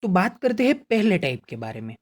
तो बात करते हैं पहले टाइप के बारे में।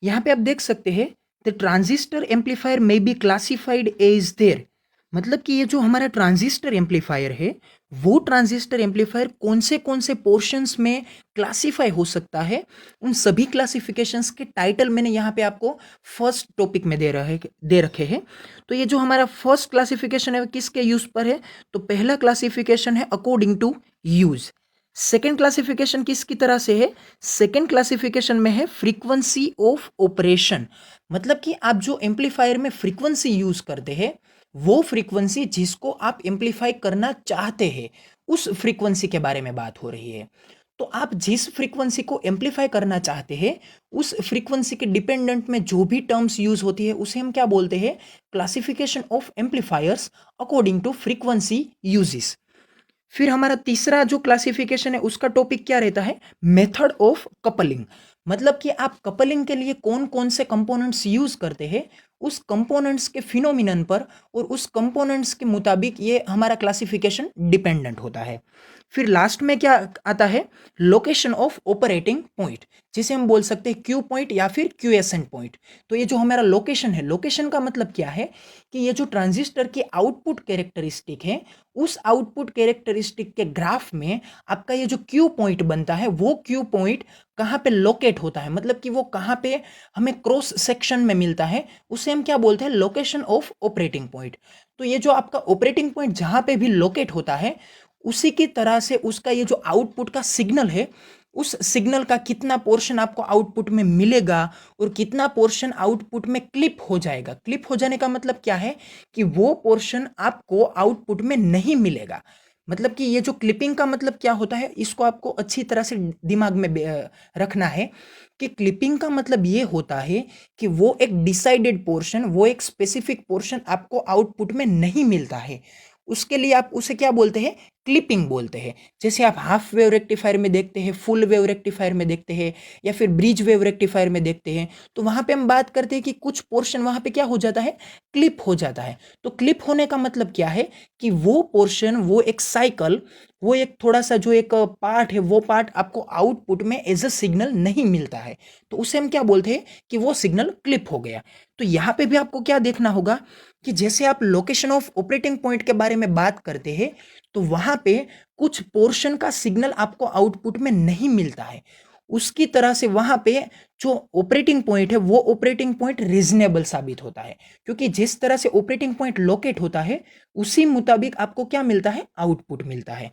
यहाँ पे आप देख सकते हैं the transistor amplifier may be classified as there, मतलब कि ये जो हमारा ट्रांजिस्टर एम्पलीफायर है, वो ट्रांजिस्टर एम्पलीफायर कौन से पोर्शंस में क्लासिफाई हो सकता है, उन सभी क्लासिफिकेशंस के टाइटल मैंने यहाँ पे आपको फर्स्ट टॉपिक में दे रखे हैं। तो ये जो हमारा फर्स्ट क्लासिफिकेशन है वो किसके यूज पर है? तो पहला क्लासिफिकेशन है according to use. Second classification किसकी तरह से है? सेकेंड क्लासिफिकेशन में है फ्रीक्वेंसी ऑफ ऑपरेशन, मतलब कि आप जो एम्पलीफायर में फ्रीक्वेंसी यूज करते हैं, वो फ्रीक्वेंसी जिसको आप एम्पलीफाई करना चाहते हैं, उस फ्रीक्वेंसी के बारे में बात हो रही है। तो आप जिस फ्रीक्वेंसी को एम्पलीफाई करना चाहते हैं, उस फ्रीक्वेंसी के डिपेंडेंट में जो भी टर्म्स यूज होती है उसे हम क्या बोलते हैं? Classification of amplifiers according to frequency uses. फिर हमारा तीसरा जो क्लासिफिकेशन है उसका टॉपिक क्या रहता है? मेथड ऑफ कपलिंग, मतलब कि आप कपलिंग के लिए कौन कौन से कंपोनेंट्स यूज करते हैं, उस कंपोनेंट्स के फिनोमिनन पर और उस कंपोनेंट्स के मुताबिक ये हमारा क्लासिफिकेशन डिपेंडेंट होता है। फिर लास्ट में क्या आता है? लोकेशन ऑफ ऑपरेटिंग पॉइंट, जिसे हम बोल सकते हैं क्यू पॉइंट या फिर क्यूएसएन पॉइंट। तो ये जो हमारा लोकेशन है, लोकेशन का मतलब क्या है कि ये जो ट्रांजिस्टर की आउटपुट कैरेक्टरिस्टिक है, उस आउटपुट कैरेक्टरिस्टिक के ग्राफ में आपका ये जो क्यू पॉइंट बनता है, वो क्यू पॉइंट कहाँ पे लोकेट होता है, मतलब कि वो कहाँ पे हमें क्रॉस सेक्शन में मिलता है, उसे हम क्या बोलते हैं? Location of operating point. तो ये जो आपका ऑपरेटिंग पॉइंट जहाँ पे भी लोकेट होता है, उसी की तरह से उसका ये जो आउटपुट का सिग्नल है, उस सिग्नल का कितना पोर्शन आपको आउटपुट में मिलेगा और कितना पोर्शन आउटपुट में क्लिप हो जाएगा। क्लिप हो जाने का मतलब क्या है कि वो पोर्शन आपको आउटपुट में नहीं मिलेगा। मतलब कि ये जो क्लिपिंग का मतलब क्या होता है, इसको आपको अच्छी तरह से दिमाग में रखना है कि क्लिपिंग का मतलब ये होता है कि वो एक डिसाइडेड पोर्शन, वो एक स्पेसिफिक पोर्शन आपको आउटपुट में नहीं मिलता है, उसके लिए आप उसे क्या बोलते हैं? क्लिपिंग बोलते हैं। जैसे आप हाफ वेव रेक्टिफायर में देखते हैं, फुल वेव रेक्टिफायर में देखते हैं, या फिर ब्रिज वेव रेक्टिफायर में देखते हैं, तो वहां पे हम बात करते हैं कि कुछ पोर्शन वहां पे क्या हो जाता है? क्लिप हो जाता है। तो क्लिप होने का मतलब क्या है कि वो पोर्शन, वो एक साइकिल, वो एक थोड़ा सा जो एक पार्ट है, वो पार्ट आपको आउटपुट में एज अ सिग्नल नहीं मिलता है, तो उसे हम क्या बोलते हैं? कि वो सिग्नल क्लिप हो गया। तो यहाँ पे भी आपको क्या देखना होगा कि जैसे आप लोकेशन ऑफ ऑपरेटिंग पॉइंट के बारे में बात करते हैं, तो वहां पे कुछ पोर्शन का सिग्नल आपको आउटपुट में नहीं मिलता है, उसकी तरह से वहां पे जो ऑपरेटिंग पॉइंट है, वो ऑपरेटिंग पॉइंट रीजनेबल साबित होता है, क्योंकि जिस तरह से ऑपरेटिंग पॉइंट लोकेट होता है, उसी मुताबिक आपको क्या मिलता है? आउटपुट मिलता है।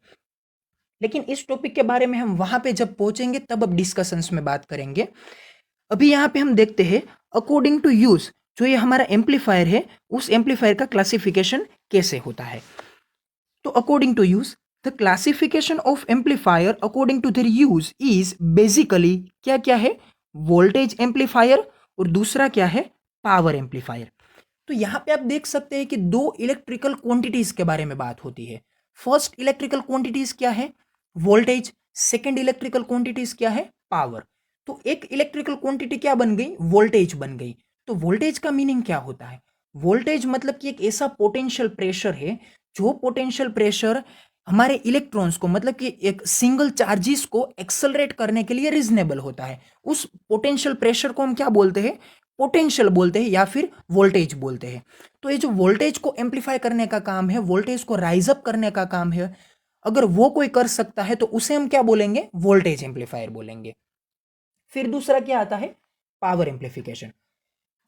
लेकिन इस टॉपिक के बारे में हम वहां पे जब पहुंचेंगे तब अब डिस्कशंस में बात करेंगे। अभी यहाँ पे हम देखते हैं अकॉर्डिंग टू यूज, जो ये हमारा एम्पलीफायर है, उस एम्पलीफायर का क्लासिफिकेशन कैसे होता है। तो according to use, the classification of amplifier according to their use is basically क्या क्या है? वोल्टेज एम्पलीफायर, और दूसरा क्या है? Power amplifier. तो यहाँ पे आप देख सकते हैं कि दो इलेक्ट्रिकल क्वांटिटीज के बारे में बात होती है। फर्स्ट इलेक्ट्रिकल क्वांटिटीज क्या है? वोल्टेज। सेकंड इलेक्ट्रिकल क्वांटिटीज क्या है? पावर। तो एक इलेक्ट्रिकल क्वांटिटी क्या बन गई? वोल्टेज बन गई। तो वोल्टेज का मीनिंग क्या होता है? वोल्टेज मतलब कि एक ऐसा पोटेंशियल प्रेशर है, जो पोटेंशियल प्रेशर हमारे इलेक्ट्रॉन्स को, मतलब कि एक सिंगल चार्जेस को एक्सेलरेट करने के लिए रीजनेबल होता है। उस पोटेंशियल प्रेशर को हम क्या बोलते हैं? पोटेंशियल बोलते हैं या फिर वोल्टेज बोलते हैं। तो ये जो वोल्टेज को एम्पलीफाई करने का काम है, वोल्टेज को राइज अप करने का काम है, अगर वो कोई कर सकता है तो उसे हम क्या बोलेंगे? वोल्टेज एम्पलीफायर बोलेंगे। फिर दूसरा क्या आता है? Power amplification.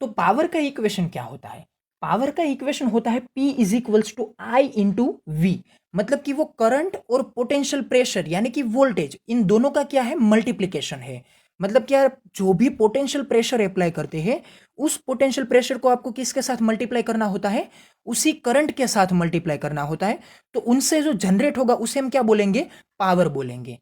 तो पावर का इक्वेशन क्या होता है? पावर का इक्वेशन होता है P is equals to I into V, मतलब कि वो करंट और पोटेंशियल प्रेशर यानी कि वोल्टेज, इन दोनों का क्या है? मल्टीप्लीकेशन है। मतलब क्या, जो भी पोटेंशियल प्रेशर अप्लाई करते हैं, उस पोटेंशियल प्रेशर को आपको किसके साथ मल्टीप्लाई करना होता है? उसी करंट के साथ मल्टीप्लाई करना होता है। तो उनसे जो जनरेट होगा उसे हम क्या बोलेंगे? पावर बोलेंगे।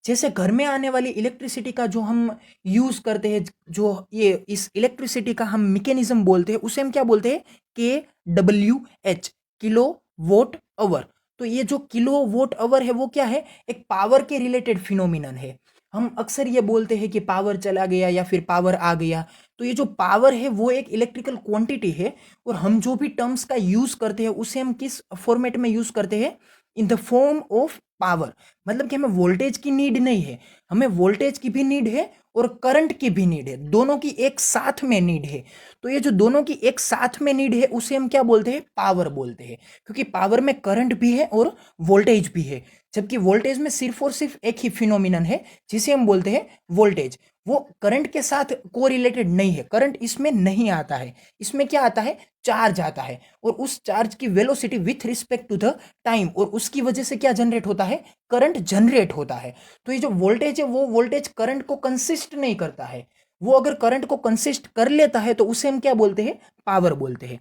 जैसे घर में आने वाली इलेक्ट्रिसिटी का जो हम यूज करते हैं, जो ये इस इलेक्ट्रिसिटी का हम मैकेनिज्म बोलते हैं, उसे हम क्या बोलते हैं? KWH, kilo watt hour. तो ये जो किलो वोट आवर है, वो क्या है? एक पावर के रिलेटेड फिनोमिनन है। हम अक्सर ये बोलते हैं कि पावर चला गया या फिर पावर आ गया। तो ये जो पावर है वो एक इलेक्ट्रिकल क्वांटिटी है, और हम जो भी टर्म्स का यूज करते हैं उसे हम किस फॉर्मेट में यूज करते हैं? In the form of power. मतलब कि हमें वोल्टेज की नीड नहीं है, हमें वोल्टेज की भी नीड है और करंट की भी नीड है, दोनों की एक साथ में नीड है। तो ये जो दोनों की एक साथ में नीड है उसे हम क्या बोलते हैं, पावर बोलते हैं, क्योंकि पावर में करंट भी है और वोल्टेज भी है। जबकि वोल्टेज में सिर्फ और सिर्फ एक ही फिनोमिनन है जिसे हम बोलते हैं वोल्टेज, वो करंट के साथ कोरिलेटेड नहीं है, करंट इसमें नहीं आता है। इसमें क्या आता है, चार्ज आता है, और उस चार्ज की velocity with respect to the time, और उसकी वजह से क्या जनरेट होता है, करंट जनरेट होता है। तो ये जो वोल्टेज है वो वोल्टेज करंट को कंसिस्ट नहीं करता है, वो अगर करंट को कंसिस्ट कर लेता है तो उसे हम क्या बोलते हैं, पावर बोलते हैं।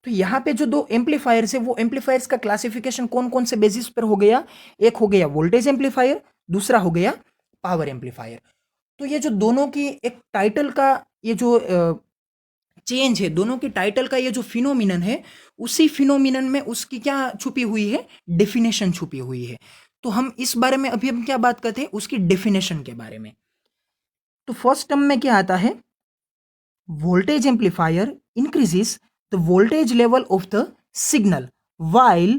तो यहाँ पे जो दो एम्पलीफायर्स है वो एम्पलीफायर्स का क्लासिफिकेशन कौन कौन से बेसिस पर हो गया, एक हो गया वोल्टेज एम्पलीफायर, दूसरा हो गया पावर एम्पलीफायर। तो ये जो दोनों की एक टाइटल का ये जो चेंज है, दोनों की टाइटल का ये जो फिनोमिनन है, उसी फिनोमिनन में उसकी क्या छुपी हुई है, डेफिनेशन छुपी हुई है। तो हम इस बारे में अभी हम क्या बात करते हैं, उसकी डेफिनेशन के बारे में। तो फर्स्ट टर्म में क्या आता है, voltage amplifier increases the voltage level of the signal while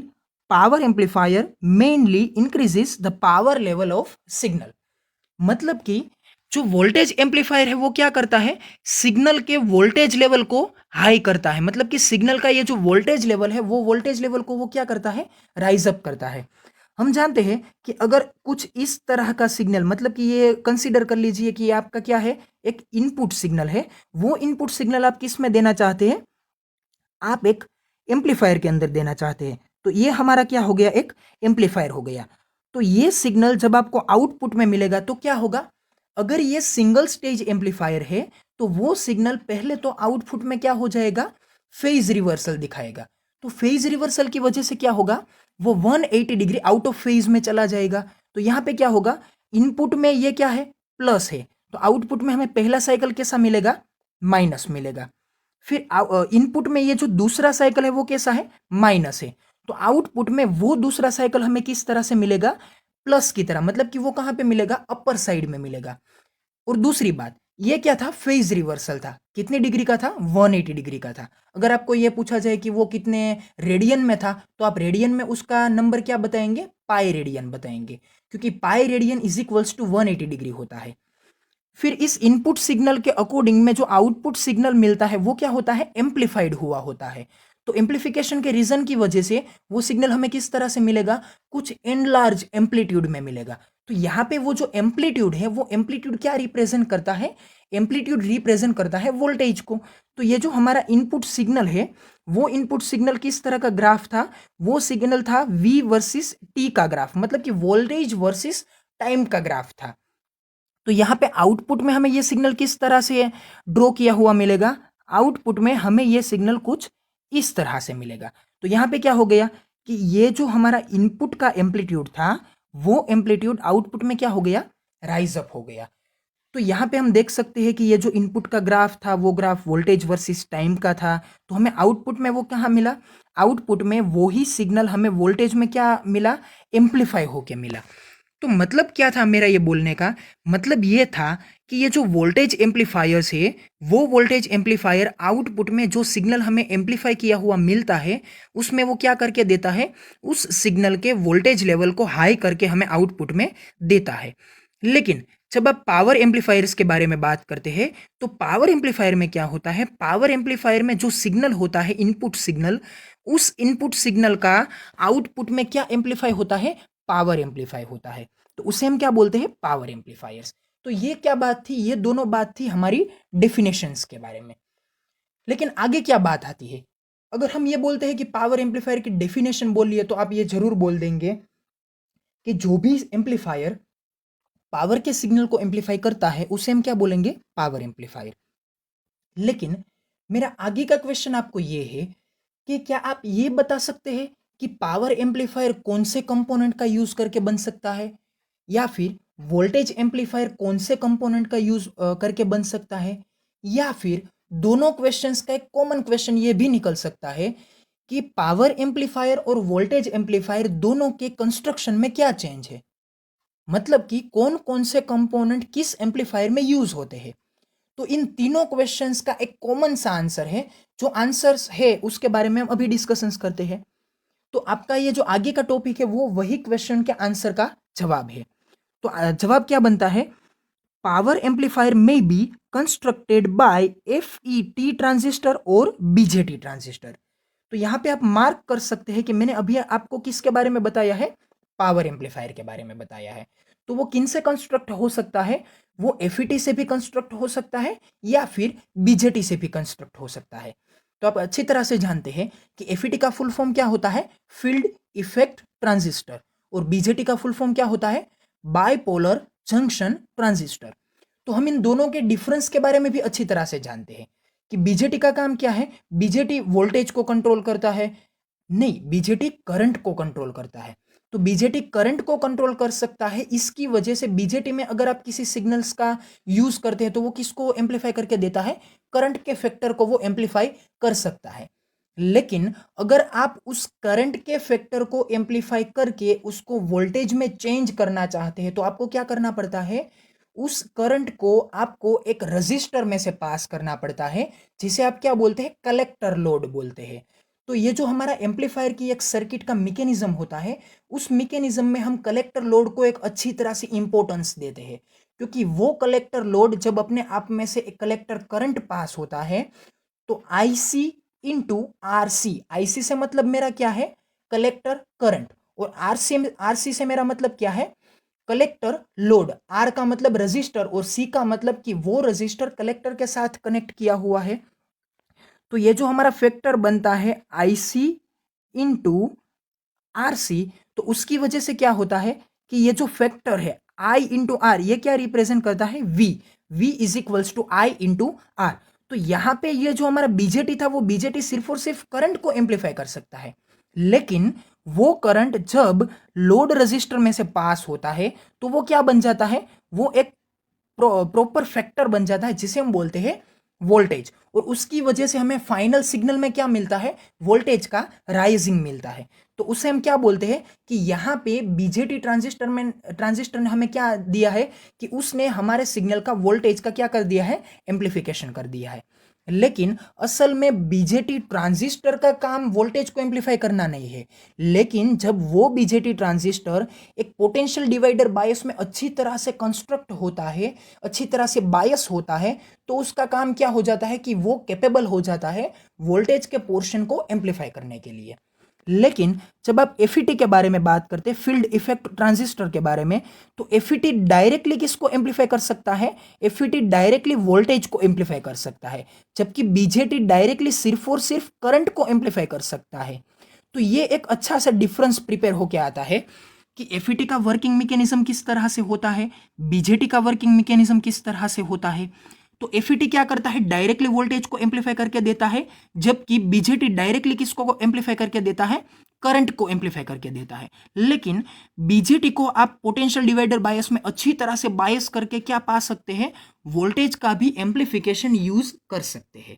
power amplifier mainly increases the power level of signal। मतलब कि जो वोल्टेज एम्पलीफायर है वो क्या करता है, सिग्नल के वोल्टेज लेवल को हाई करता है। मतलब कि सिग्नल का ये जो वोल्टेज लेवल है वो वोल्टेज लेवल को वो क्या करता है, राइज अप करता है। हम जानते हैं कि अगर कुछ इस तरह का सिग्नल, मतलब कि ये कंसीडर कर लीजिए कि आपका क्या है, एक इनपुट सिग्नल है, वो इनपुट सिग्नल आप किस में देना चाहते हैं, आप एक एम्पलीफायर के अंदर देना चाहते हैं। तो ये हमारा क्या हो गया, एक एम्पलीफायर हो गया। तो ये सिग्नल जब आपको आउटपुट में मिलेगा तो क्या होगा, अगर ये सिंगल स्टेज एम्पलीफायर है तो वो सिग्नल पहले तो आउटपुट में क्या हो जाएगा, फेज रिवर्सल दिखाएगा। तो फेज रिवर्सल की वजह से क्या होगा, वो 180 डिग्री आउट ऑफ फेज में चला जाएगा। तो यहाँ पे क्या होगा, इनपुट में ये क्या है, प्लस है, तो आउटपुट में हमें पहला साइकिल कैसा मिलेगा, माइनस मिलेगा। फिर इनपुट में ये जो दूसरा साइकिल है वो कैसा है, माइनस है। तो आउटपुट में वो दूसरा साइकिल हमें किस तरह से मिलेगा, प्लस की तरह, मतलब कि वो कहां पे मिलेगा, अपर साइड में मिलेगा। और दूसरी बात, ये क्या था, फेज रिवर्सल था, कितने डिग्री का था, 180 डिग्री का था। अगर आपको ये पूछा जाए कि वो कितने रेडियन में था, तो आप रेडियन में उसका नंबर क्या बताएंगे, पाई रेडियन बताएंगे, क्योंकि pi radian is equals to 180 degree होता है। फिर इस इनपुट सिग्नल के अकॉर्डिंग में जो आउटपुट सिग्नल मिलता है वो क्या होता है, एम्पलीफाइड हुआ होता है। तो एम्पलीफिकेशन के रीजन की वजह से वो सिग्नल हमें किस तरह से मिलेगा, कुछ एनलार्ज एम्पलीट्यूड में मिलेगा। तो यहाँ पे वो जो एम्पलीट्यूड है वो एम्पलीट्यूड क्या रिप्रेजेंट करता है, एम्पलीट्यूड रिप्रेजेंट करता है वोल्टेज को। तो ये जो हमारा इनपुट सिग्नल है वो इनपुट सिग्नल किस तरह का ग्राफ था, वो सिग्नल था V वर्सेस T का ग्राफ, मतलब कि वोल्टेज वर्सेस टाइम का ग्राफ था। तो यहाँ पे आउटपुट में हमें ये सिग्नल किस तरह से ड्रॉ किया हुआ मिलेगा, आउटपुट में हमें ये सिग्नल कुछ इस तरह से मिलेगा। तो यहाँ पे क्या हो गया कि ये जो हमारा इनपुट का एम्पलीट्यूड था वो एम्पलीट्यूड आउटपुट में क्या हो गया, राइज अप हो गया। तो यहाँ पे हम देख सकते हैं कि ये जो इनपुट का ग्राफ था वो ग्राफ वोल्टेज वर्सेस टाइम का था। तो हमें आउटपुट में वो कहाँ मिला, आउटपुट में वो ही सिग्नल हमें वोल्टेज में क्या मिला, एम्पलीफाई होके मिला। तो मतलब क्या था मेरा ये बोलने का, मतलब ये था कि ये जो वोल्टेज एम्पलीफायर्स है वो वोल्टेज एम्पलीफायर आउटपुट में जो सिग्नल हमें एम्पलीफाई किया हुआ मिलता है उसमें वो क्या करके देता है, उस सिग्नल के वोल्टेज लेवल को हाई करके हमें आउटपुट में देता है। लेकिन जब आप पावर एम्पलीफायर्स के बारे में बात करते हैं तो पावर एम्पलीफायर में क्या होता है, पावर एम्पलीफायर में जो सिग्नल होता है इनपुट सिग्नल, उस इनपुट सिग्नल का आउटपुट में क्या एम्पलीफाई होता है, पावर एम्पलीफाई होता है। तो उसे हम क्या बोलते हैं, पावर एम्पलीफायर्स। तो ये क्या बात थी, ये दोनों बात थी हमारी डेफिनेशंस के बारे में। लेकिन आगे क्या बात आती है, अगर हम ये बोलते हैं कि पावर एम्पलीफायर की डेफिनेशन बोलिए तो आप ये जरूर बोल देंगे कि जो भी एम्पलीफायर पावर के सिग्नल को एम्पलीफाई करता है उसे हम क्या बोलेंगे, पावर एम्पलीफायर। लेकिन मेरा आगे का क्वेश्चन आपको ये है कि क्या आप ये बता सकते हैं कि पावर एम्पलीफायर कौन से कंपोनेंट का यूज करके बन सकता है, या फिर वोल्टेज एम्पलीफायर कौन से कंपोनेंट का यूज करके बन सकता है, या फिर दोनों क्वेश्चंस का एक कॉमन क्वेश्चन ये भी निकल सकता है कि पावर एम्पलीफायर और वोल्टेज एम्पलीफायर दोनों के कंस्ट्रक्शन में क्या चेंज है, मतलब कि कौन कौन से कंपोनेंट किस एम्पलीफायर में यूज होते हैं। तो इन तीनों क्वेश्चंस का एक कॉमन सा आंसर है, जो आंसर्स है उसके बारे में हम अभी डिस्कशंस करते हैं। तो आपका ये जो आगे का टॉपिक है वो वही क्वेश्चन के आंसर का जवाब है। तो जवाब क्या बनता है? पावर एम्पलीफायर में be constructed by FET transistor और BJT ट्रांजिस्टर। तो यहाँ पे आप मार्क कर सकते हैं कि मैंने अभी आपको किसके बारे में बताया है? पावर एम्पलीफायर के बारे में बताया है। तो वो किन से कंस्ट्रक्ट हो सकता है? वो FET से भी कंस्ट्रक्ट हो सकता है या फिर BJT से भी कंस्ट्रक्ट हो सकता है। तो आप अच्छी तरह से जानते हैं कि FET का फुल फॉर्म क्या होता है? Field effect transistor. और BJT का फुल फॉर्म क्या होता है? Bipolar junction transistor. तो हम इन दोनों के डिफरेंस के बारे में भी अच्छी तरह से जानते हैं कि बीजेटी का काम क्या है। बीजेटी वोल्टेज को कंट्रोल करता है? नहीं, बीजेटी करंट को कंट्रोल करता है। तो बीजेटी करंट को कंट्रोल कर सकता है, इसकी वजह से बीजेटी में अगर आप किसी सिग्नल्स का यूज करते हैं तो वो किसको एम्पलीफाई करके देता है? करंट के फैक्टर को वो एम्पलीफाई कर सकता है। लेकिन अगर आप उस करंट के फैक्टर को एम्पलीफाई करके उसको वोल्टेज में चेंज करना चाहते हैं तो आपको क्या करना पड़ता है? उस करंट को आपको एक रजिस्टर में से पास करना पड़ता है, जिसे आप क्या बोलते हैं? कलेक्टर लोड बोलते हैं। तो ये जो हमारा एम्पलीफायर की एक सर्किट का मैकेनिज्म होता है, उस मैकेनिज्म में हम कलेक्टर लोड को एक अच्छी तरह से इंपॉर्टेंस देते हैं, क्योंकि वो कलेक्टर लोड जब अपने आप में से एक कलेक्टर करंट पास होता है तो IC इंटू RC, IC से मतलब मेरा क्या है? Collector current. और RC से मेरा मतलब क्या है? Collector load. R का मतलब रजिस्टर और C का मतलब कि वो रजिस्टर कलेक्टर के साथ कनेक्ट किया हुआ है। तो ये जो हमारा फैक्टर बनता है IC इंटू RC, तो उसकी वजह से क्या होता है कि ये जो फैक्टर है I इंटू R, ये क्या रिप्रेजेंट करता है? V is equals to I into R। तो यहां पे ये जो हमारा बीजेटी था वो बीजेटी सिर्फ और सिर्फ करंट को एम्पलीफाई कर सकता है, लेकिन वो करंट जब लोड रजिस्टर में से पास होता है तो वो क्या बन जाता है? वो एक प्रॉपर फैक्टर बन जाता है जिसे हम बोलते हैं वोल्टेज। और उसकी वजह से हमें फाइनल सिग्नल में क्या मिलता है? वोल्टेज का राइजिंग मिलता है। तो उसे हम क्या बोलते हैं कि यहाँ पे बीजेटी ट्रांजिस्टर ने हमें क्या दिया है कि उसने हमारे सिग्नल का वोल्टेज का क्या कर दिया है? एम्पलीफिकेशन कर दिया है। लेकिन असल में बीजेटी ट्रांजिस्टर का काम वोल्टेज को एम्पलीफाई करना नहीं है। लेकिन जब वो बीजेटी ट्रांजिस्टर एक पोटेंशियल डिवाइडर बायस में अच्छी तरह से कंस्ट्रक्ट होता है, अच्छी तरह से बायस होता है, तो उसका काम क्या हो जाता है कि वो कैपेबल हो जाता है वोल्टेज के पोर्शन को एम्पलीफाई करने के लिए। लेकिन जब आप FET के बारे में बात करते हैं, फील्ड इफेक्ट ट्रांजिस्टर के बारे में, तो FET डायरेक्टली किसको एम्पलीफाई कर सकता है? FET डायरेक्टली वोल्टेज को एम्पलीफाई कर सकता है, जबकि BJT डायरेक्टली सिर्फ और सिर्फ करंट को एम्पलीफाई कर सकता है। तो ये एक अच्छा सा डिफरेंस प्रिपेयर होकर आता है कि FET का वर्किंग मैकेनिज्म किस तरह से होता है, BJT का वर्किंग मैकेनिज्म किस तरह से होता है। तो FET क्या करता है? डायरेक्टली वोल्टेज को एम्पलीफाई करके देता है, जबकि BJT डायरेक्टली किसको एम्पलीफाई करके देता है? करंट को एम्पलीफाई करके देता है। लेकिन BJT को आप पोटेंशियल डिवाइडर बायस में अच्छी तरह से बायस करके क्या पा सकते हैं? वोल्टेज का भी एम्पलीफिकेशन यूज कर सकते हैं।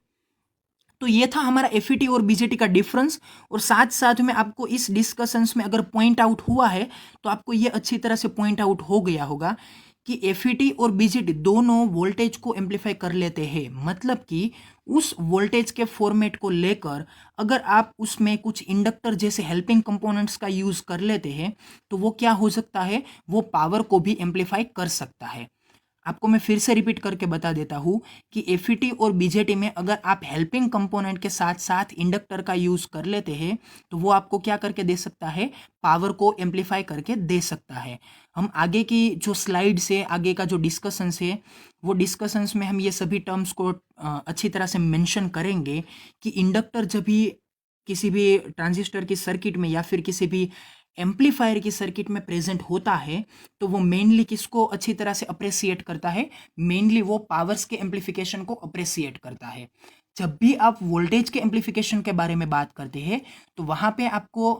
तो ये था हमारा FET और BJT का डिफरेंस। और साथ साथ में आपको इस डिस्कशंस में अगर पॉइंट आउट हुआ है तो आपको ये अच्छी तरह से पॉइंट आउट हो गया होगा कि FET और BJT दोनों वोल्टेज को एम्पलीफाई कर लेते हैं। मतलब कि उस वोल्टेज के फॉर्मेट को लेकर अगर आप उसमें कुछ इंडक्टर जैसे हेल्पिंग कंपोनेंट्स का यूज कर लेते हैं तो वो क्या हो सकता है? वो पावर को भी एम्पलीफाई कर सकता है। आपको मैं फिर से रिपीट करके बता देता हूँ कि FET और BJT में अगर आप हेल्पिंग कंपोनेंट के साथ साथ इंडक्टर का यूज कर लेते हैं तो वो आपको क्या करके दे सकता है? पावर को एम्पलीफाई करके दे सकता है। हम आगे की जो स्लाइड्स है, आगे का जो डिस्कशंस है, वो डिस्कशंस में हम ये सभी टर्म्स को अच्छी तरह से मेंशन करेंगे कि इंडक्टर जब भी किसी भी ट्रांजिस्टर की सर्किट में या फिर किसी भी एम्पलीफायर की सर्किट में प्रेजेंट होता है तो वो मेनली किसको अच्छी तरह से अप्रिसिएट करता है? मेनली वो पावर्स के एम्पलीफिकेशन को अप्रिसिएट करता है। जब भी आप वोल्टेज के एम्पलीफिकेशन के बारे में बात करते हैं तो वहां पे आपको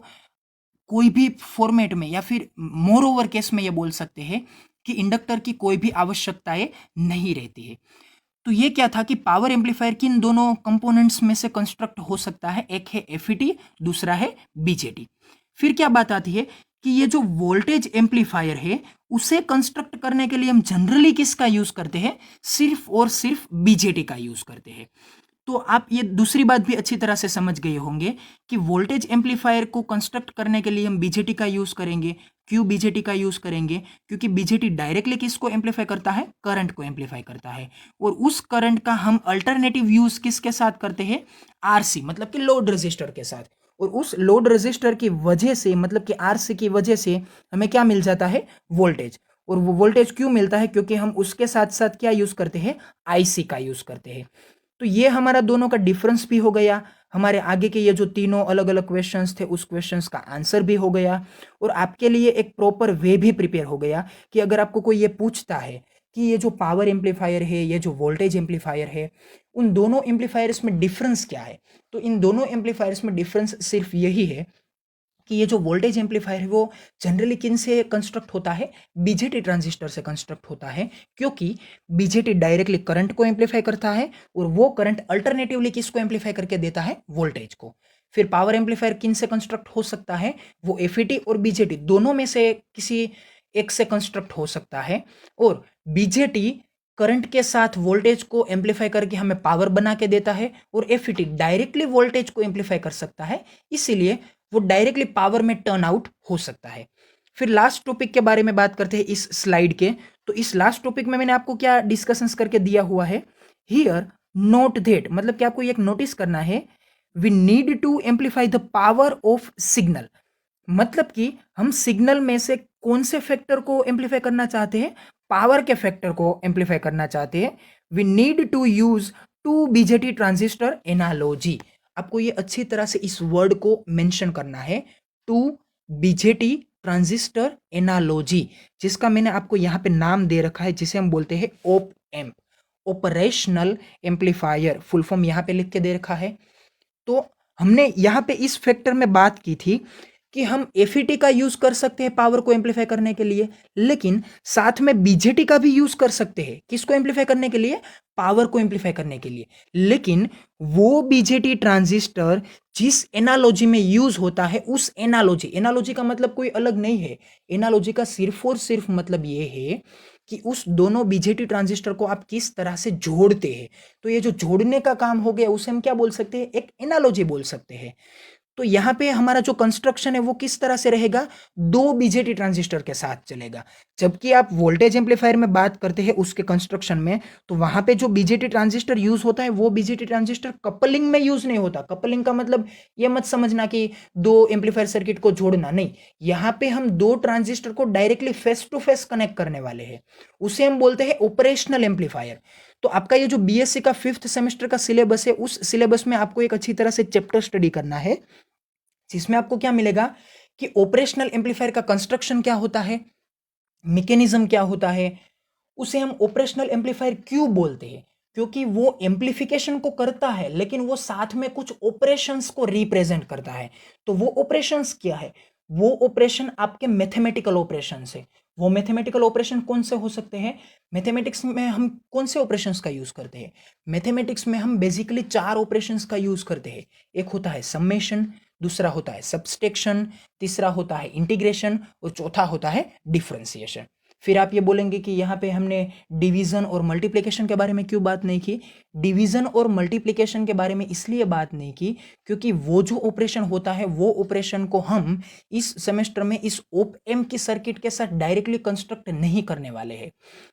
कोई भी फॉर्मेट में या फिर मोर ओवर केस में ये बोल सकते हैं कि इंडक्टर की कोई भी आवश्यकताएं नहीं रहती है। तो ये क्या था कि पावर एम्पलीफायर किन दोनों कंपोनेंट्स में से कंस्ट्रक्ट हो सकता है? एक है FET, दूसरा है BJT। फिर क्या बात आती है कि ये जो वोल्टेज एम्पलीफायर है उसे कंस्ट्रक्ट करने के लिए हम जनरली किसका यूज करते हैं? सिर्फ और सिर्फ BJT का यूज करते हैं। तो आप ये दूसरी बात भी अच्छी तरह से समझ गए होंगे कि वोल्टेज एम्पलीफायर को कंस्ट्रक्ट करने के लिए हम बीजेटी का यूज़ करेंगे। क्यों बीजेटी का यूज़ करेंगे? क्योंकि बीजेटी डायरेक्टली किसको एम्पलीफाई करता है? करंट को एम्पलीफाई करता है। और उस करंट का हम अल्टरनेटिव यूज़ किसके साथ करते हैं? आरसी, मतलब कि लोड रजिस्टर के साथ। और उस लोड रजिस्टर की वजह से, मतलब कि आरसी की वजह से हमें क्या मिल जाता है? वोल्टेज। और वो वोल्टेज क्यों मिलता है? क्योंकि हम उसके साथ साथ क्या यूज़ करते हैं? आईसी का यूज़ करते हैं। तो ये हमारा दोनों का डिफरेंस भी हो गया। हमारे आगे के ये जो तीनों अलग अलग क्वेश्चंस थे उस क्वेश्चंस का आंसर भी हो गया। और आपके लिए एक प्रॉपर वे भी प्रिपेयर हो गया कि अगर आपको कोई ये पूछता है कि ये जो पावर एम्पलीफायर है, ये जो वोल्टेज एम्पलीफायर है, उन दोनों एम्पलीफायर्स में डिफरेंस क्या है? तो इन दोनों एम्पलीफायर्स में डिफरेंस सिर्फ यही है कि ये जो वोल्टेज एम्पलीफायर है वो जनरली किन से कंस्ट्रक्ट होता है? बीजेटी ट्रांजिस्टर से कंस्ट्रक्ट होता है, क्योंकि बीजेटी डायरेक्टली करंट को एम्पलीफाई करता है और वो करंट अल्टरनेटिवली किसको एम्पलीफाई करके देता है? वोल्टेज को। फिर पावर एम्पलीफायर किन से कंस्ट्रक्ट हो सकता है? वो एफईटी और बीजेटी दोनों में से किसी एक से कंस्ट्रक्ट हो सकता है। और बीजेटी करंट के साथ वोल्टेज को एम्पलीफाई करके हमें पावर बना के देता है और एफईटी डायरेक्टली वोल्टेज को एम्पलीफाई कर सकता है, इसीलिए वो डायरेक्टली पावर में टर्न आउट हो सकता है। फिर लास्ट टॉपिक के बारे में बात करते हैं इस स्लाइड के। तो इस लास्ट टॉपिक में मैंने आपको क्या डिस्कशंस करके दिया हुआ है? हियर नोट दैट, मतलब कि आपको एक नोटिस करना है, we need to amplify the power of signal. मतलब कि हम सिग्नल में से कौन से फैक्टर को एम्पलीफाई करना चाहते हैं? पावर के फैक्टर को एम्पलीफाई करना चाहते हैं। We need to use two BJT transistor analogy. आपको ये अच्छी तरह से इस वर्ड को मेंशन करना है, टू बीजेटी ट्रांजिस्टर एनालॉजी, जिसका मैंने आपको यहाँ पे नाम दे रखा है, जिसे हम बोलते हैं op amp, operational amplifier, full form यहाँ पे लिख के दे रखा है। तो हमने यहाँ पे इस फैक्टर में बात की थी कि हम एफईटी का यूज कर सकते हैं पावर को एम्पलीफाई करने के लिए, लेकिन साथ में बीजेटी का भी यूज कर सकते हैं किसको एम्पलीफाई करने के लिए? पावर को एम्पलीफाई करने के लिए। लेकिन वो बीजेटी ट्रांजिस्टर जिस एनालॉजी में यूज होता है, उस एनालॉजी, एनालॉजी का मतलब कोई अलग नहीं है, एनालॉजी का सिर्फ और सिर्फ मतलब ये है कि उस दोनों बीजेटी ट्रांजिस्टर को आप किस तरह से जोड़ते हैं। तो ये जो जोड़ने का काम हो गया उसे हम क्या बोल सकते हैं? एक एनालॉजी बोल सकते हैं। तो यहाँ पे हमारा जो कंस्ट्रक्शन है वो किस तरह से रहेगा? दो बीजेटी ट्रांजिस्टर के साथ चलेगा। जबकि आप वोल्टेज एम्पलीफायर में बात करते हैं उसके कंस्ट्रक्शन में, तो वहां पे जो बीजेटी ट्रांजिस्टर यूज होता है वो बीजेटी ट्रांजिस्टर कपलिंग में यूज नहीं होता। कपलिंग का मतलब ये मत समझना कि दो एम्पलीफायर सर्किट को जोड़ना, नहीं। यहाँ पे हम दो ट्रांजिस्टर को directly face to face connect करने वाले हैं, उसे हम बोलते हैं ऑपरेशनल एम्पलीफायर। तो आपका ये जो बीएससी का 5th सेमेस्टर का सिलेबस है, उस सिलेबस में आपको एक अच्छी तरह से चैप्टर स्टडी करना है, जिसमें आपको क्या मिलेगा कि ऑपरेशनल एम्पलीफायर का कंस्ट्रक्शन क्या होता है, मैकेनिज्म क्या होता है, उसे हम ऑपरेशनल एम्पलीफायर क्यों बोलते हैं? क्योंकि वो एम्पलीफिकेशन को करता है लेकिन वो साथ में कुछ ऑपरेशंस को रिप्रेजेंट करता है। तो वो ऑपरेशंस क्या है? वो ऑपरेशन आपके मैथमेटिकल ऑपरेशंस है। वो मैथमेटिकल ऑपरेशन कौन से हो सकते हैं? मैथमेटिक्स में हम कौन से ऑपरेशंस का यूज करते हैं? मैथमेटिक्स में हम बेसिकली 4 ऑपरेशंस का यूज करते हैं। एक होता है समेशन, दूसरा होता है सब्सट्रैक्शन, तीसरा होता है इंटीग्रेशन और चौथा होता है डिफरेंशिएशन। फिर आप ये बोलेंगे कि यहाँ पे हमने डिवीजन और मल्टीप्लिकेशन के बारे में क्यों बात नहीं की? डिवीजन और मल्टीप्लिकेशन के बारे में इसलिए बात नहीं की क्योंकि वो जो ऑपरेशन होता है वो ऑपरेशन को हम इस सेमेस्टर में इस ओप एम्प की सर्किट के साथ डायरेक्टली कंस्ट्रक्ट नहीं करने वाले हैं।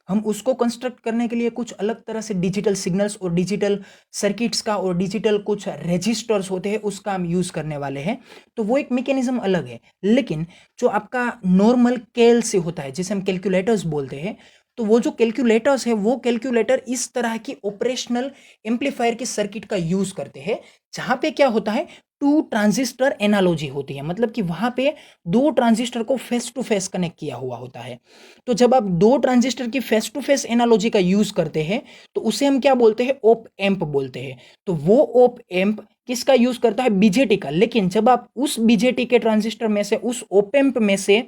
हम उसको कंस्ट्रक्ट करने के लिए कुछ अलग तरह से डिजिटल सिग्नल्स और डिजिटल सर्किट्स का और डिजिटल कुछ रजिस्टर्स होते हैं उसका हम यूज करने वाले हैं। तो वो एक मैकेनिज्म अलग है। लेकिन जो आपका नॉर्मल कैल से होता है, जिसे हम कैलकुलेटर्स बोलते हैं, तो वो जो कैलकुलेटर्स है वो कैलकुलेटर इस तरह की ऑपरेशनल एम्पलीफायर की सर्किट का यूज करते हैं, जहां पे क्या होता है? टू ट्रांजिस्टर एनालॉजी होती है, मतलब कि वहां पे दो ट्रांजिस्टर को फेस टू फेस कनेक्ट किया हुआ होता है। तो जब आप दो ट्रांजिस्टर की फेस टू फेस एनालॉजी का यूज करते हैं तो उसे हम क्या बोलते हैं? ओप एम्प बोलते हैं। तो वो ओप एम्प किसका यूज करता है, बीजेटी का। लेकिन जब आप उस बीजेटी के ट्रांजिस्टर में से, उस ओपेम्प में से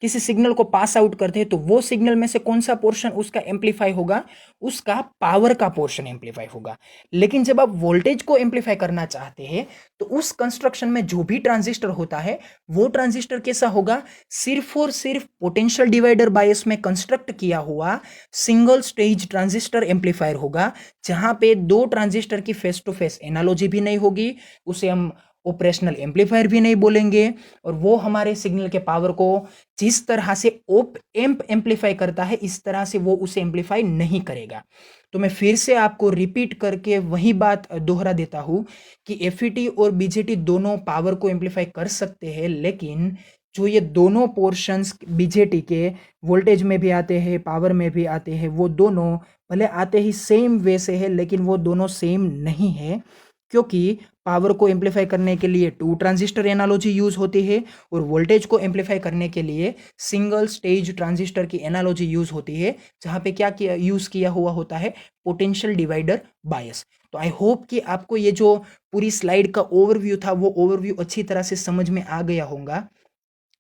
किसी सिग्नल को पास आउट करते हैं, तो वो सिग्नल में से कौन सा पोर्शन उसका एम्पलीफाई होगा, उसका पावर का पोर्शन एम्पलीफाई होगा। लेकिन जब आप वोल्टेज को एम्पलीफाई करना चाहते हैं तो उस कंस्ट्रक्शन में जो भी ट्रांजिस्टर होता है वो ट्रांजिस्टर कैसा होगा, सिर्फ और सिर्फ पोटेंशियल डिवाइडर बायस में कंस्ट्रक्ट किया हुआ सिंगल स्टेज ट्रांजिस्टर एम्पलीफायर होगा, जहां पे दो ट्रांजिस्टर की फेस टू फेस एनालॉजी भी नहीं होगी, उसे हम ऑपरेशनल एम्पलीफायर भी नहीं बोलेंगे, और वो हमारे सिग्नल के पावर को जिस तरह से ओप एम्प एम्पलीफाई करता है इस तरह से वो उसे एम्पलीफाई नहीं करेगा। तो मैं फिर से आपको रिपीट करके वही बात दोहरा देता हूं कि एफईटी और बीजेटी दोनों पावर को एम्पलीफाई कर सकते हैं, लेकिन जो ये दोनों पोर्शंस बीजेटी के वोल्टेज में भी आते हैं, पावर में भी आते हैं, वो दोनों भले आते ही सेम वे से है, लेकिन वो दोनों सेम नहीं है, क्योंकि पावर को एम्पलीफाई करने के लिए टू ट्रांजिस्टर एनालॉजी यूज होती है और वोल्टेज को एम्पलीफाई करने के लिए सिंगल स्टेज ट्रांजिस्टर की एनालॉजी यूज होती है, जहां पे क्या किया यूज किया हुआ होता है, पोटेंशियल डिवाइडर बायस। तो आई होप कि आपको ये जो पूरी स्लाइड का ओवरव्यू था वो ओवरव्यू अच्छी तरह से समझ में आ गया होगा।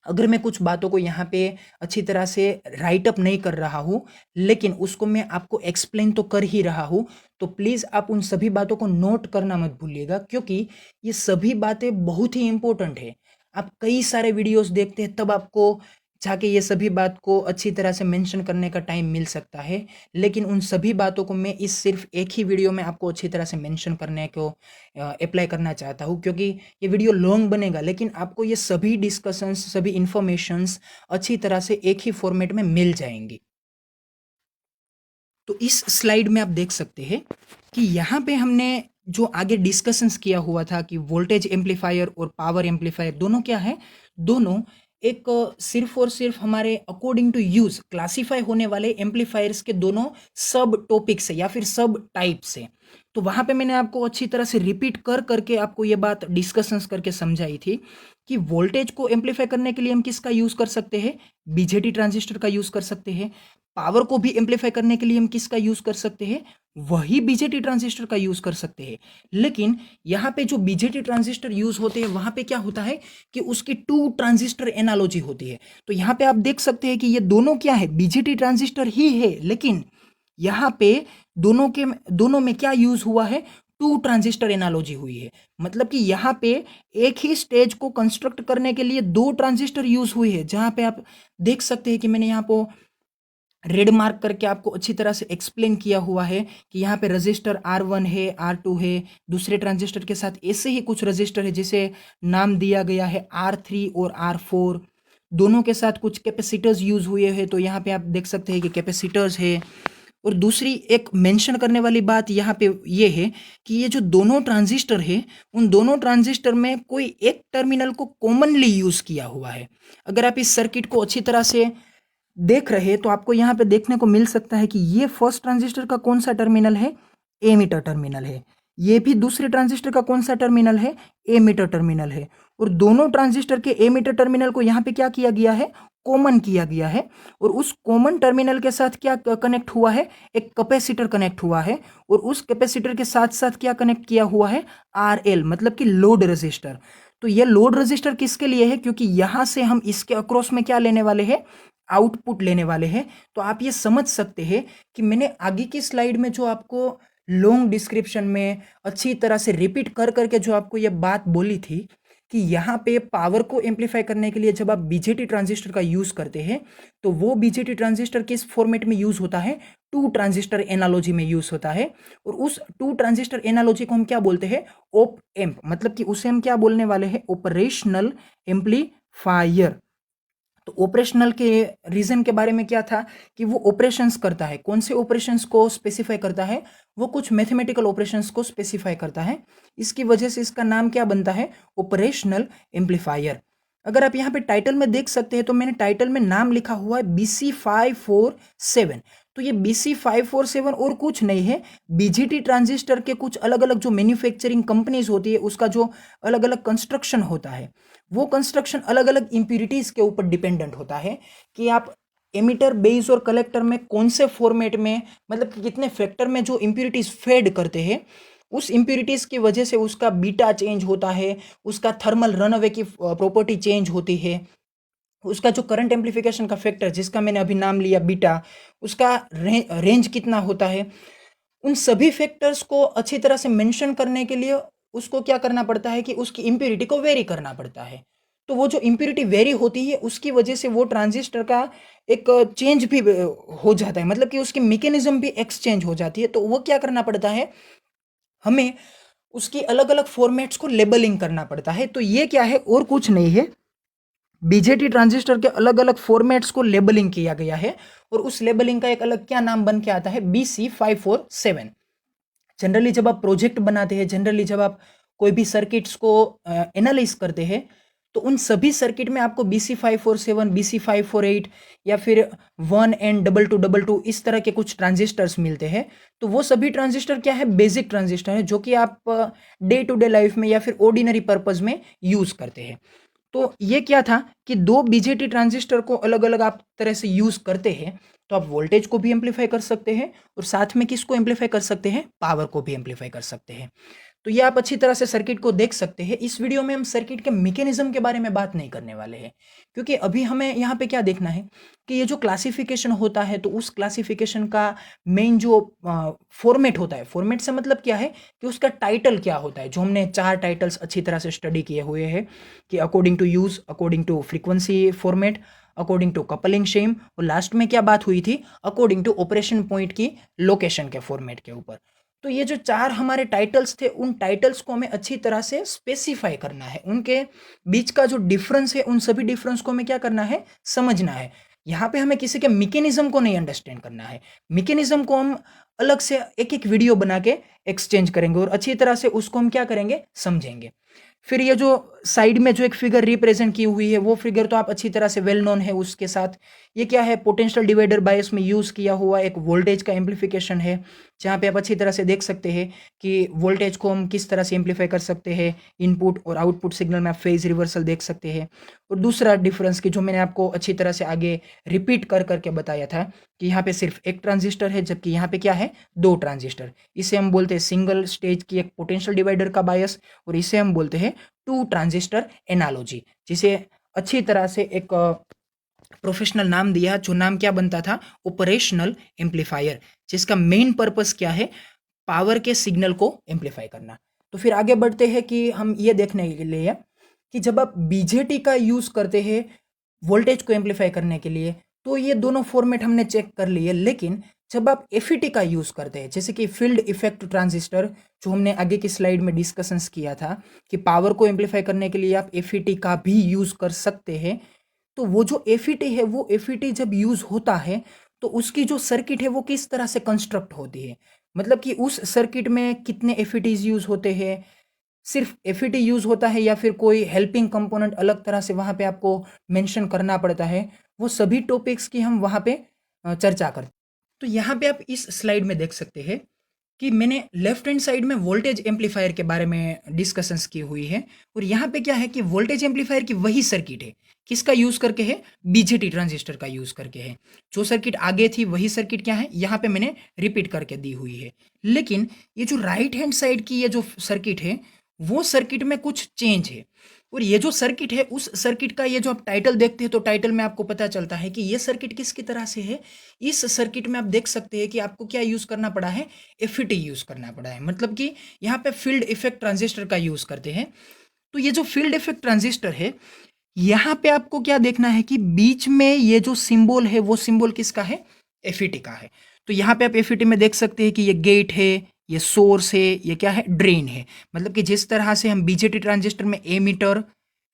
अगर मैं कुछ बातों को यहाँ पे अच्छी तरह से राइट अप नहीं कर रहा हूँ, लेकिन उसको मैं आपको एक्सप्लेन तो कर ही रहा हूँ, तो प्लीज़ आप उन सभी बातों को नोट करना मत भूलिएगा, क्योंकि ये सभी बातें बहुत ही इंपॉर्टेंट है। आप कई सारे वीडियोस देखते हैं तब आपको जाके ये सभी बात को अच्छी तरह से मेंशन करने का टाइम मिल सकता है, लेकिन उन सभी बातों को मैं इस सिर्फ एक ही वीडियो में आपको अच्छी तरह से मेंशन करने को अप्लाई करना चाहता हूँ, क्योंकि ये वीडियो लॉन्ग बनेगा, लेकिन आपको ये सभी डिस्कशंस, सभी इंफॉर्मेशंस अच्छी तरह से एक ही फॉर्मेट में मिल जाएंगी। तो इस स्लाइड में आप देख सकते हैं कि यहाँ पे हमने जो आगे डिस्कशंस किया हुआ था कि वोल्टेज एम्पलीफायर और पावर एम्पलीफायर दोनों क्या है, दोनों एक सिर्फ और सिर्फ हमारे अकॉर्डिंग टू यूज क्लासिफाई होने वाले एम्पलीफायर्स के दोनों सब टॉपिक्स है या फिर सब टाइप्स है। तो वहां पे मैंने आपको अच्छी तरह से रिपीट कर करके आपको ये बात डिस्कशंस करके समझाई थी कि वोल्टेज को एम्पलीफाई करने के लिए हम किसका यूज कर सकते हैं, बीजेटी ट्रांजिस्टर का यूज कर सकते हैं। पावर को भी एम्पलीफाई करने के लिए हम किसका यूज कर सकते हैं, वही बीजेटी ट्रांजिस्टर का यूज कर सकते हैं। लेकिन यहाँ पे जो बीजेटी ट्रांजिस्टर यूज होते हैं वहां पे क्या होता है कि उसकी टू ट्रांजिस्टर एनालॉजी होती है। तो यहाँ पे आप देख सकते हैं कि ये दोनों क्या है, बीजेटी ट्रांजिस्टर ही है, लेकिन यहाँ पे दोनों में क्या यूज हुआ है, टू ट्रांजिस्टर एनालॉजी हुई है। मतलब कि यहाँ पे एक ही स्टेज को कंस्ट्रक्ट करने के लिए दो ट्रांजिस्टर यूज हुई है, जहां पे आप देख सकते हैं कि मैंने यहाँ पे रेड मार्क करके आपको अच्छी तरह से एक्सप्लेन किया हुआ है कि यहाँ पे रजिस्टर R1 है, R2 है, दूसरे ट्रांजिस्टर के साथ ऐसे ही कुछ रजिस्टर है जिसे नाम दिया गया है R3 और R4। दोनों के साथ कुछ कैपेसिटर्स यूज हुए हैं, तो यहाँ पे आप देख सकते हैं कि कैपेसिटर्स है। और दूसरी एक मेंशन करने वाली बात यहाँ पे ये है कि ये जो दोनों ट्रांजिस्टर है उन दोनों ट्रांजिस्टर में कोई एक टर्मिनल को कॉमनली यूज किया हुआ है। अगर आप इस सर्किट को अच्छी तरह से देख रहे हैं तो आपको यहाँ पे देखने को मिल सकता है कि ये फर्स्ट ट्रांजिस्टर का कौन सा टर्मिनल है, एमीटर टर्मिनल है। ये भी दूसरे ट्रांजिस्टर का कौन सा टर्मिनल है, एमीटर टर्मिनल है। और दोनों ट्रांजिस्टर के एमीटर टर्मिनल को यहाँ पे क्या किया गया है, कॉमन किया गया है। और उस कॉमन टर्मिनल के साथ क्या कनेक्ट हुआ है, एक कैपेसिटर कनेक्ट हुआ है। और उस कैपेसिटर के साथ साथ क्या कनेक्ट किया हुआ है, RL, मतलब कि लोड रजिस्टर। तो ये लोड रजिस्टर किसके लिए है, क्योंकि यहां से हम इसके अक्रॉस में क्या लेने वाले हैं, आउटपुट लेने वाले हैं। तो आप ये समझ सकते हैं कि मैंने आगे की स्लाइड में जो आपको लॉन्ग डिस्क्रिप्शन में अच्छी तरह से रिपीट कर करके जो आपको ये बात बोली थी कि यहाँ पे पावर को एम्पलीफाई करने के लिए जब आप बीजेटी ट्रांजिस्टर का यूज करते हैं तो वो बीजेटी ट्रांजिस्टर किस फॉर्मेट में यूज होता है, टू ट्रांजिस्टर एनालॉजी में यूज होता है। और उस टू ट्रांजिस्टर एनालॉजी को हम क्या बोलते हैं, ओप एम्प, मतलब कि उसे हम क्या बोलने वाले हैं, ऑपरेशनल एम्पलीफायर। तो ऑपरेशनल के रीजन के बारे में क्या था कि वो ऑपरेशंस करता है, कौन से ऑपरेशंस को स्पेसिफाई करता है, वो कुछ मैथमेटिकल ऑपरेशंस को स्पेसिफाई करता है। इसकी वजह से इसका नाम क्या बनता है, ऑपरेशनल एम्पलीफायर। अगर आप यहाँ पे टाइटल में देख सकते हैं तो मैंने टाइटल में नाम लिखा हुआ है BC547। तो ये BC547 और कुछ नहीं है, बीजेटी ट्रांजिस्टर के कुछ अलग अलग जो मैन्युफैक्चरिंग कंपनीज होती है उसका जो अलग अलग कंस्ट्रक्शन होता है, वो कंस्ट्रक्शन अलग अलग इंप्यूरिटीज के ऊपर डिपेंडेंट होता है कि आप एमिटर, बेस और कलेक्टर में कौन से फॉर्मेट में, मतलब कि कितने फैक्टर में जो इंप्यूरिटीज फेड करते हैं, उस इम्प्यूरिटीज़ की वजह से उसका बीटा चेंज होता है, उसका थर्मल रनअवे की प्रॉपर्टी चेंज होती है, उसका जो करंट एम्प्लीफिकेशन का फैक्टर जिसका मैंने अभी नाम लिया बीटा, उसका रेंज कितना होता है। उन सभी फैक्टर्स को अच्छी तरह से मेंशन करने के लिए उसको क्या करना पड़ता है कि उसकी इम्प्यूरिटी को वेरी करना पड़ता है। तो वो जो इम्प्यूरिटी वेरी होती है उसकी वजह से वो ट्रांजिस्टर का एक चेंज भी हो जाता है, मतलब कि उसकी मैकेनिज्म भी एक्सचेंज हो जाती है। तो वो क्या करना पड़ता है, हमें उसकी अलग अलग फॉर्मेट्स को लेबलिंग करना पड़ता है। तो ये क्या है, और कुछ नहीं है, बीजेटी ट्रांजिस्टर के अलग अलग फॉर्मेट्स को लेबलिंग किया गया है और उस लेबलिंग का एक अलग क्या नाम बन के आता है, BC547। जनरली जब आप प्रोजेक्ट बनाते हैं, जनरली जब आप कोई भी सर्किट्स को एनालाइज करते हैं, तो उन सभी सर्किट में आपको BC547, BC548 या फिर 1N2222 इस तरह के कुछ ट्रांजिस्टर्स मिलते हैं। तो वो सभी ट्रांजिस्टर क्या है, बेसिक ट्रांजिस्टर है जो कि आप डे टू डे लाइफ में या फिर ऑर्डिनरी पर्पज में यूज करते हैं। तो ये क्या था कि दो बीजेटी ट्रांजिस्टर को अलग अलग आप तरह से यूज करते हैं, तो आप वोल्टेज को भी एम्पलीफाई कर सकते हैं और साथ में किसको एम्पलीफाई कर सकते हैं, पावर को भी एम्पलीफाई कर सकते हैं। तो ये आप अच्छी तरह से सर्किट को देख सकते हैं। इस वीडियो में हम सर्किट के मैकेनिज्म के बारे में बात नहीं करने वाले हैं, क्योंकि अभी हमें यहाँ पे क्या देखना है कि ये जो क्लासिफिकेशन होता है, तो उस क्लासिफिकेशन का मेन जो फॉर्मेट होता है, फॉर्मेट से मतलब क्या है कि उसका टाइटल क्या होता है, जो हमने 4 टाइटल्स अच्छी तरह से स्टडी किए हुए हैं कि according to use, according to frequency format, according to coupling scheme, और लास्ट में क्या बात हुई थी, अकॉर्डिंग टू ऑपरेशन पॉइंट की लोकेशन के फॉर्मेट के ऊपर। तो ये जो 4 हमारे टाइटल्स थे, उन टाइटल्स को हमें अच्छी तरह से स्पेसिफाई करना है, उनके बीच का जो डिफरेंस है उन सभी डिफरेंस को हमें क्या करना है, समझना है। यहाँ पे हमें किसी के मैकेनिज्म को नहीं अंडरस्टैंड करना है, मैकेनिज्म को हम अलग से एक एक वीडियो बना के एक्सचेंज करेंगे और अच्छी तरह से उसको हम क्या करेंगे, समझेंगे। फिर ये जो साइड में जो एक फिगर रिप्रेजेंट की हुई है, वो फिगर तो आप अच्छी तरह से वेल नोन है उसके साथ। ये क्या है, पोटेंशियल डिवाइडर बायस में यूज किया हुआ एक वोल्टेज का एम्पलीफिकेशन है, जहाँ पे आप अच्छी तरह से देख सकते हैं कि वोल्टेज को हम किस तरह से एम्पलीफाई कर सकते हैं। इनपुट और आउटपुट सिग्नल में आप फेज रिवर्सल देख सकते हैं। और दूसरा डिफरेंस की जो मैंने आपको अच्छी तरह से आगे रिपीट कर करके बताया था कि यहाँ पे सिर्फ एक ट्रांजिस्टर है, जबकि यहाँ पे क्या है, 2 ट्रांजिस्टर। इसे हम बोलते हैं सिंगल स्टेज की एक पोटेंशियल डिवाइडर का बायस, और इसे हम बोलते हैं 2 ट्रांजिस्टर एनालॉजी, जिसे अच्छी तरह से एक प्रोफेशनल नाम दिया, जो नाम क्या बनता था, ऑपरेशनल एम्पलीफायर, जिसका मेन पर्पस क्या है, पावर के सिग्नल को एम्पलीफाई करना। तो फिर आगे बढ़ते हैं कि हम ये देखने के लिए कि जब आप बीजेटी का यूज करते हैं वोल्टेज को एम्पलीफाई करने के लिए, तो ये दोनों फॉर्मेट हमने चेक कर लिए। लेकिन जब आप एफईटी का यूज करते हैं, जैसे कि फील्ड इफेक्ट ट्रांजिस्टर, जो हमने आगे की स्लाइड में डिस्कशंस किया था कि पावर को एम्पलीफाई करने के लिए आप एफईटी का भी यूज कर सकते हैं। तो वो जो एफईटी है, वो एफईटी जब यूज होता है तो उसकी जो सर्किट है वो किस तरह से कंस्ट्रक्ट होती है, मतलब कि उस सर्किट में कितने एफईटीज यूज होते हैं, सिर्फ एफईटी यूज होता है या फिर कोई हेल्पिंग कंपोनेंट अलग तरह से वहां पे आपको मेंशन करना पड़ता है। वो सभी टॉपिक्स की हम वहां पे चर्चा करते हैं। तो यहाँ पे आप इस स्लाइड में देख सकते हैं कि मैंने लेफ्ट हैंड साइड में वोल्टेज एम्पलीफायर के बारे में डिस्कशंस की हुई है, और यहाँ पे क्या है कि वोल्टेज एम्पलीफायर की वही सर्किट है, किसका यूज करके है, बीजेटी ट्रांजिस्टर का यूज करके है। जो सर्किट आगे थी वही सर्किट क्या है, यहाँ पे मैंने रिपीट करके दी हुई है। लेकिन ये जो राइट हैंड साइड की ये जो सर्किट है, वो सर्किट में कुछ चेंज है। और ये जो सर्किट है, उस सर्किट का ये जो आप टाइटल देखते हैं, तो टाइटल में आपको पता चलता है कि ये सर्किट किसकी तरह से है। इस सर्किट में आप देख सकते हैं कि आपको क्या यूज करना पड़ा है, एफईटी यूज करना पड़ा है, मतलब कि यहाँ पे फील्ड इफेक्ट ट्रांजिस्टर का यूज करते हैं। तो ये जो फील्ड इफेक्ट ट्रांजिस्टर है, यहाँ पे आपको क्या देखना है कि बीच में ये जो सिंबल है, वो सिंबल किसका है, एफईटी का है। तो यहाँ पे आप एफईटी में देख सकते हैं कि ये गेट है, ये सोर्स है, ये क्या है, ड्रेन है। मतलब कि जिस तरह से हम बीजेटी ट्रांजिस्टर में एमीटर,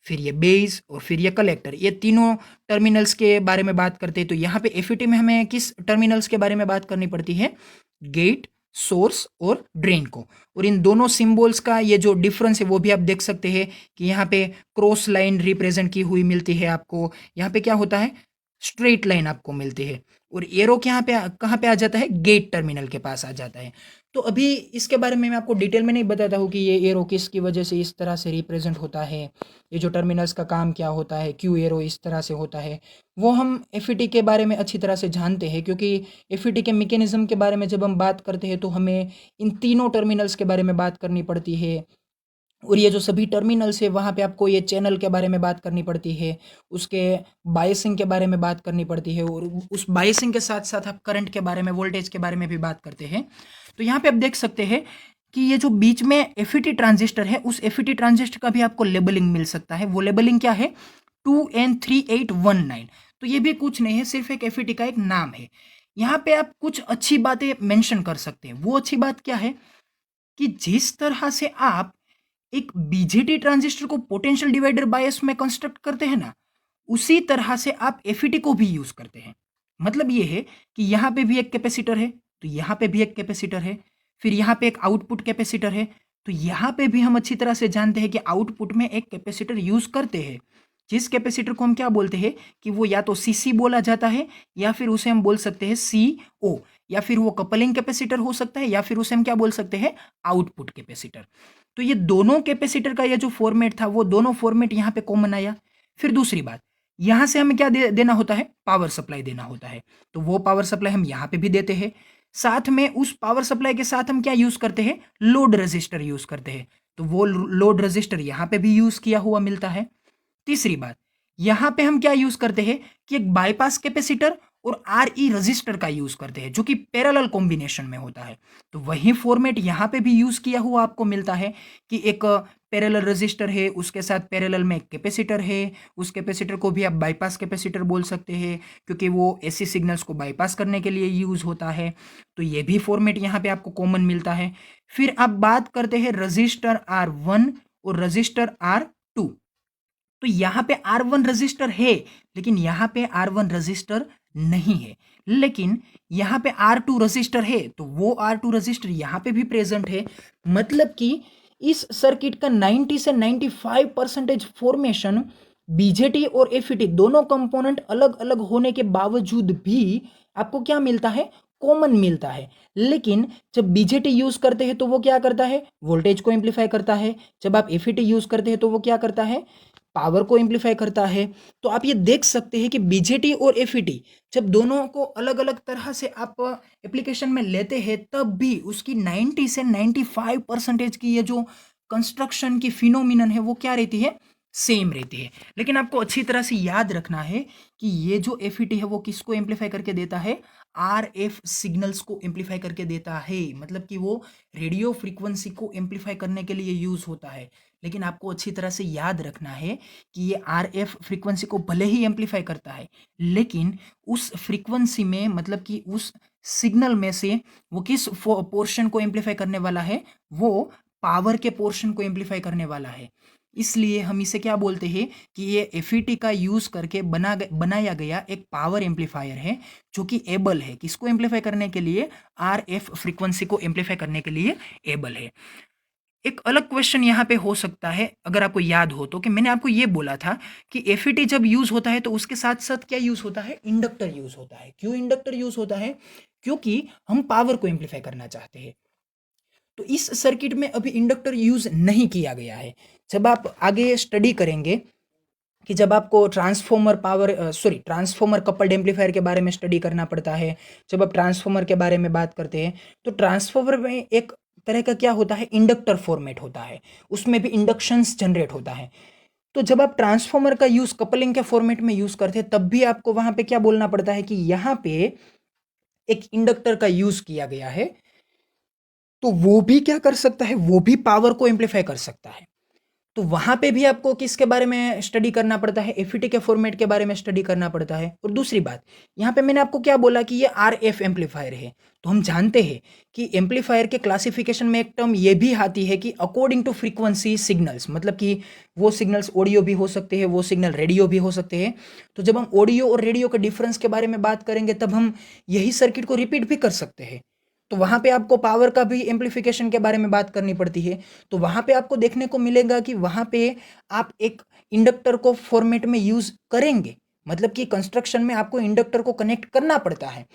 फिर ये बेस और फिर ये कलेक्टर, ये तीनों टर्मिनल्स के बारे में बात करते हैं, तो यहाँ पे एफईटी में हमें किस टर्मिनल्स के बारे में बात करनी पड़ती है, गेट, सोर्स और ड्रेन को। और इन दोनों सिंबल्स का ये जो डिफरेंस है वो भी आप देख सकते हैं कि यहाँ पे क्रॉस लाइन रिप्रेजेंट की हुई मिलती है आपको, यहाँ पे क्या होता है, स्ट्रेट लाइन आपको मिलती है। और एरो कहाँ पे आ जाता है, गेट टर्मिनल के पास आ जाता है। तो अभी इसके बारे में मैं आपको डिटेल में नहीं बताता हूँ कि ये एरो किसकी वजह से इस तरह से रिप्रेजेंट होता है, ये जो टर्मिनल्स का काम क्या होता है, क्यों एरो इस तरह से होता है, वो हम एफईटी के बारे में अच्छी तरह से जानते हैं, क्योंकि एफईटी के मैकेनिज्म के बारे में जब हम बात करते हैं तो हमें इन तीनों टर्मिनल्स के बारे में बात करनी पड़ती है। और ये जो सभी टर्मिनल्स है वहाँ पे आपको ये चैनल के बारे में बात करनी पड़ती है, उसके बायसिंग के बारे में बात करनी पड़ती है, और उस बायसिंग के साथ साथ आप करंट के बारे में, वोल्टेज के बारे में भी बात करते हैं। तो यहाँ पे आप देख सकते हैं कि ये जो बीच में एफईटी ट्रांजिस्टर है, उस एफईटी ट्रांजिस्टर का भी आपको लेबलिंग मिल सकता है। वो लेबलिंग क्या है, 2N3819। तो ये भी कुछ नहीं है, सिर्फ एक एफईटी का एक नाम है। यहाँ पे आप कुछ अच्छी बातें मेंशन कर सकते हैं। वो अच्छी बात क्या है कि जिस तरह से आप एक बीजेटी ट्रांजिस्टर को पोटेंशियल डिवाइडर बायस में कंस्ट्रक्ट करते हैं ना, उसी तरह से आप एफईटी को भी यूज करते हैं। मतलब ये है कि यहाँ पे भी एक कैपेसिटर है, तो यहाँ पे भी एक कैपेसिटर है, फिर यहाँ पे एक आउटपुट कैपेसिटर है, तो यहाँ पे भी हम अच्छी तरह से जानते हैं कि आउटपुट में एक कैपेसिटर यूज करते हैं, जिस कैपेसिटर को हम क्या बोलते हैं कि वो या तो सीसी बोला जाता है, या फिर उसे हम बोल सकते हैं सी ओ, या फिर वो कपलिंग कैपेसिटर हो सकता है, या फिर उसे हम क्या बोल सकते हैं, आउटपुट कैपेसिटर। तो ये दोनों कैपेसिटर का ये जो फॉर्मेट था, वो दोनों फॉर्मेट यहाँ पे कॉमन आया। फिर दूसरी बात, यहाँ से हमें क्या देना होता है, पावर सप्लाई देना होता है, तो वो पावर सप्लाई हम यहाँ पे भी देते हैं। साथ में उस पावर सप्लाई के साथ हम क्या यूज करते हैं, लोड रेजिस्टर यूज करते हैं, तो वो लोड रेजिस्टर यहाँ पे भी यूज किया हुआ मिलता है। तीसरी बात, यहां पे हम क्या यूज करते हैं कि एक बाईपास कैपेसिटर और आर ई रजिस्टर का यूज करते हैं, जो कि पैरेलल कॉम्बिनेशन में होता है। तो वही फॉर्मेट यहां पे भी यूज किया हुआ आपको मिलता है कि एक पैरेलल रजिस्टर है, उसके साथ पैरेलल में एक कैपेसिटर है, उस कैपेसिटर को भी आप बाईपास कैपेसिटर बोल सकते हैं, क्योंकि वो एसी सिग्नल्स को बाईपास करने के लिए यूज होता है। तो ये भी फॉर्मेट यहाँ पे आपको कॉमन मिलता है। फिर आप बात करते हैं रजिस्टर R1 और रजिस्टर R2। तो यहाँ पे R1 रजिस्टर है, लेकिन यहाँ पे R1 रजिस्टर नहीं है, लेकिन यहाँ पे R2 रजिस्टर है, तो वो R2 रजिस्टर यहाँ पे भी प्रेजेंट है। मतलब कि इस सर्किट का 90 से 95% फॉर्मेशन बीजेटी और एफईटी दोनों कंपोनेंट अलग अलग होने के बावजूद भी आपको क्या मिलता है, कॉमन मिलता है। लेकिन जब बीजेटी यूज करते हैं तो वो क्या करता है, वोल्टेज को एम्पलीफाई करता है। जब आप एफईटी यूज करते हैं तो वो क्या करता है, पावर को एम्पलीफाई करता है। तो आप ये देख सकते हैं कि बीजेटी और एफईटी जब दोनों को अलग अलग तरह से आप एप्लीकेशन में लेते हैं, तब भी उसकी 90 से 95% की ये जो कंस्ट्रक्शन की फिनोमिनन है वो क्या रहती है, सेम रहती है। लेकिन आपको अच्छी तरह से याद रखना है कि ये जो एफईटी है वो किसको एम्पलीफाई करके देता है, आरएफ सिग्नल्स को एम्पलीफाई करके देता है। मतलब कि वो रेडियो फ्रीक्वेंसी को एम्पलीफाई करने के लिए यूज होता है। लेकिन आपको अच्छी तरह से याद रखना है कि ये आरएफ फ्रीक्वेंसी को भले ही एम्पलीफाई करता है, लेकिन उस फ्रीक्वेंसी में, मतलब कि उस सिग्नल में से वो किस पोर्शन को एम्पलीफाई करने वाला है, वो पावर के पोर्शन को एम्पलीफाई करने वाला है। इसलिए हम इसे क्या बोलते हैं कि ये एफईटी का यूज करके बनाया गया एक पावर एम्पलीफायर है, जो कि एबल है किसको एम्पलीफाई करने के लिए, आरएफ फ्रीक्वेंसी को एम्पलीफाई करने के लिए एबल है। एक अलग क्वेश्चन यहाँ पे हो सकता है, अगर आपको याद हो तो, कि मैंने आपको ये बोला था कि एफईटी जब यूज होता है तो उसके साथ साथ क्या यूज होता है, इंडक्टर यूज होता है। क्यों इंडक्टर यूज होता है, क्योंकि हम पावर को एम्पलीफाई करना चाहते हैं। तो इस सर्किट में अभी इंडक्टर यूज नहीं किया गया है। जब आप आगे स्टडी करेंगे कि जब आपको ट्रांसफॉर्मर कपल्ड एम्पलीफायर के बारे में स्टडी करना पड़ता है, जब आप ट्रांसफॉर्मर के बारे में बात करते हैं, तो ट्रांसफॉर्मर में एक तरह का क्या होता है, इंडक्टर फॉर्मेट होता है, उसमें भी इंडक्शंस जनरेट होता है। तो जब आप ट्रांसफॉर्मर का यूज कपलिंग के फॉर्मेट में यूज करते हैं, तब भी आपको वहां पे क्या बोलना पड़ता है कि यहाँ पे एक इंडक्टर का यूज किया गया है। तो वो भी क्या कर सकता है, वो भी पावर को एम्पलीफाई कर सकता है। तो वहां पे भी आपको किसके बारे में स्टडी करना पड़ता है, एफईटी के फॉर्मेट के बारे में स्टडी करना पड़ता है। और दूसरी बात, यहाँ पे मैंने आपको क्या बोला कि ये आरएफ एम्पलीफायर है। तो हम जानते हैं कि एम्पलीफायर के क्लासिफिकेशन में एक टर्म ये भी आती है कि अकॉर्डिंग टू फ्रीक्वेंसी सिग्नल्स, मतलब कि वो सिग्नल्स ऑडियो भी हो सकते हैं, वो सिग्नल रेडियो भी हो सकते हैं। तो जब हम ऑडियो और रेडियो के डिफरेंस के बारे में बात करेंगे, तब हम यही सर्किट को रिपीट भी कर सकते हैं। तो वहां पे आपको पावर का भी एम्पलीफिकेशन के बारे में बात करनी पड़ती है। तो वहां पे आपको देखने को मिलेगा कि वहां पे आप एक इंडक्टर को फॉर्मेट में यूज करेंगे, मतलब कि कंस्ट्रक्शन में आपको इंडक्टर को कनेक्ट करना पड़ता है।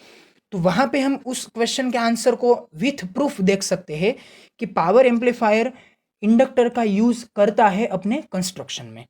तो वहाँ पे हम उस क्वेश्चन के आंसर को विथ प्रूफ देख सकते हैं कि पावर एम्पलीफायर इंडक्टर का यूज़ करता है अपने कंस्ट्रक्शन में।